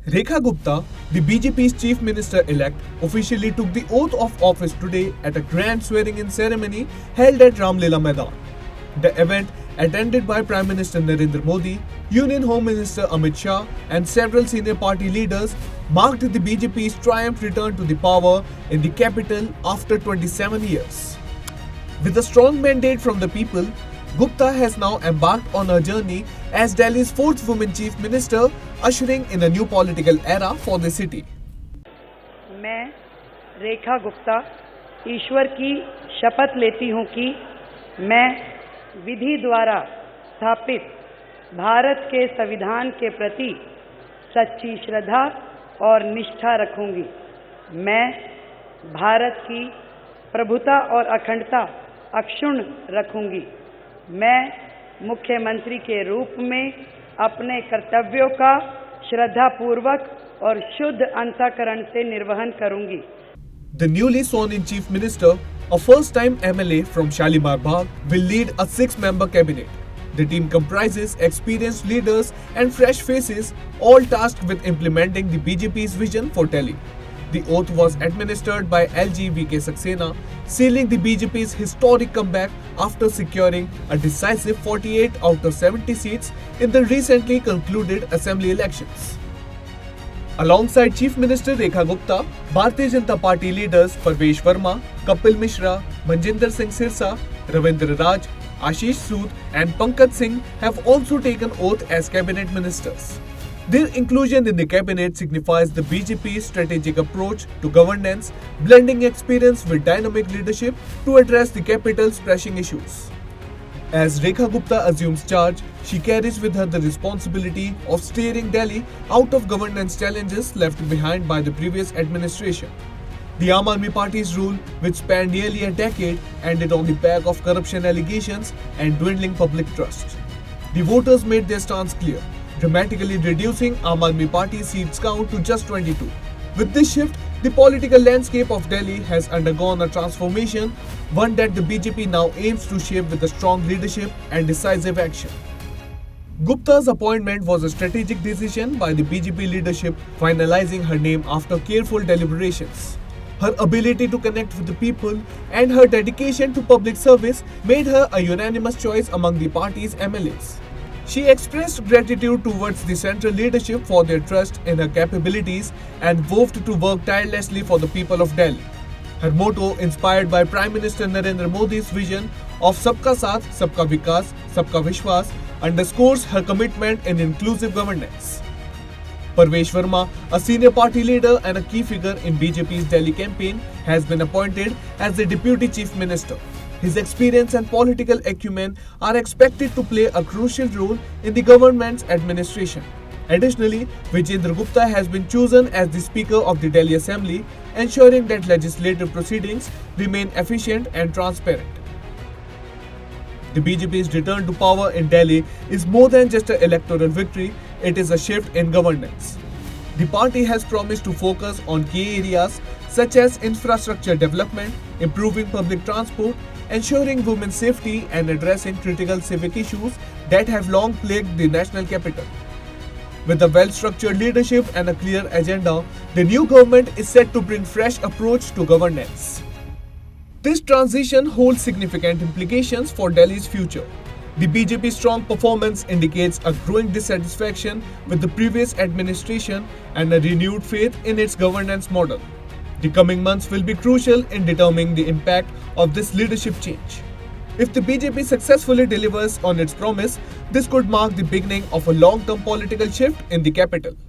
Rekha Gupta, the BJP's chief minister-elect, officially took the oath of office today at a grand swearing-in ceremony held at Ramlila Maidan. The event, attended by Prime Minister Narendra Modi, Union Home Minister Amit Shah and several senior party leaders, marked the BJP's triumphant return to the power in the capital after 27 years. With a strong mandate from the people, Gupta has now embarked on a journey as Delhi's fourth woman chief minister, ushering in a new political era for the city. मैं रेखा गुप्ता ईश्वर की शपथ लेती हूं कि मैं विधि द्वारा स्थापित भारत के संविधान के प्रति सच्ची श्रद्धा और निष्ठा रखूंगी। मैं भारत की प्रभुता और अखंडता अक्षुण्ण रखूंगी। मैं मुख्यमंत्री के रूप में अपने कर्तव्यों का श्रद्धापूर्वक और शुद्ध अंतःकरण से निर्वहन करूंगी। The newly sworn-in chief minister, a first-time MLA from Shalimar Bagh, will lead a six-member cabinet. The team comprises experienced leaders and fresh faces, all tasked with implementing the BJP's vision for Delhi. The oath was administered by LG VK Saxena, sealing the BJP's historic comeback after securing a decisive 48 out of 70 seats in the recently concluded assembly elections. Alongside Chief Minister Rekha Gupta, Bharatiya Janata Party leaders Parvesh Verma, Kapil Mishra, Manjinder Singh Sirsa, Ravindra Raj, Ashish Sood and Pankaj Singh have also taken oath as cabinet ministers. Their inclusion in the cabinet signifies the BJP's strategic approach to governance, blending experience with dynamic leadership to address the capital's pressing issues. As Rekha Gupta assumes charge, she carries with her the responsibility of steering Delhi out of governance challenges left behind by the previous administration. The Aam Aadmi Party's rule, which spanned nearly a decade, ended on the back of corruption allegations and dwindling public trust. The voters made their stance clear, dramatically reducing Aam Aadmi Party's seats count to just 22. With this shift, the political landscape of Delhi has undergone a transformation, one that the BJP now aims to shape with a strong leadership and decisive action. Gupta's appointment was a strategic decision by the BJP leadership, finalizing her name after careful deliberations. Her ability to connect with the people and her dedication to public service made her a unanimous choice among the party's MLAs. She expressed gratitude towards the central leadership for their trust in her capabilities and vowed to work tirelessly for the people of Delhi. Her motto, inspired by Prime Minister Narendra Modi's vision of Sabka Saath, Sabka Vikas, Sabka Vishwas, underscores her commitment in inclusive governance. Parvesh Verma, a senior party leader and a key figure in BJP's Delhi campaign, has been appointed as the Deputy Chief Minister. His experience and political acumen are expected to play a crucial role in the government's administration. Additionally, Vijendra Gupta has been chosen as the Speaker of the Delhi Assembly, ensuring that legislative proceedings remain efficient and transparent. The BJP's return to power in Delhi is more than just an electoral victory, it is a shift in governance. The party has promised to focus on key areas such as infrastructure development, improving public transport, ensuring women's safety and addressing critical civic issues that have long plagued the national capital. With a well-structured leadership and a clear agenda, the new government is set to bring fresh approach to governance. This transition holds significant implications for Delhi's future. The BJP's strong performance indicates a growing dissatisfaction with the previous administration and a renewed faith in its governance model. The coming months will be crucial in determining the impact of this leadership change. If the BJP successfully delivers on its promise, this could mark the beginning of a long-term political shift in the capital.